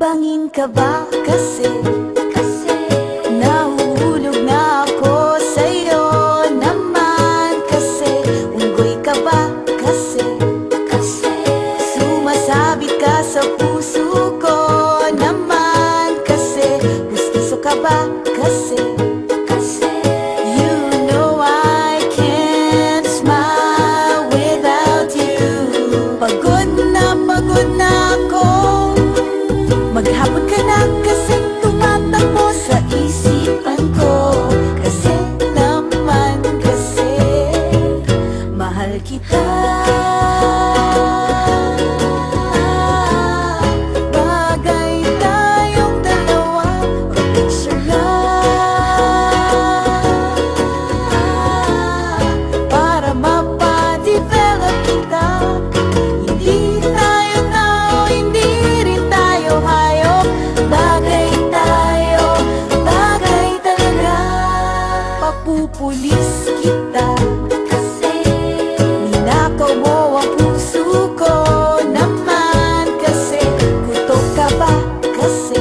Bangin ka ba kasi nahuhulog na ako sa'yo naman kasi unggoy ka ba kasi sumasabit ka sa puso ko naman kasi gusto ka ba kasi you know I can't smile without you. Pagod na ako, maghapon ka na kasi tumatakbo sa isipan ko. Kasi naman kasi mahal kita. Bagay tayong dalawa, picture lang para mapadevelop kita. Hindi tayo tao, hindi rin tayo hayop. Bagay tayo, bagay talaga. Papupulis kita kasi ninakaw mo ang puso ko naman kasi kutok ka ba kasi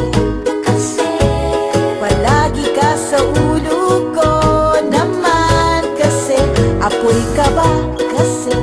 palagi ka sa ulo ko naman kasi apoy ka ba kasi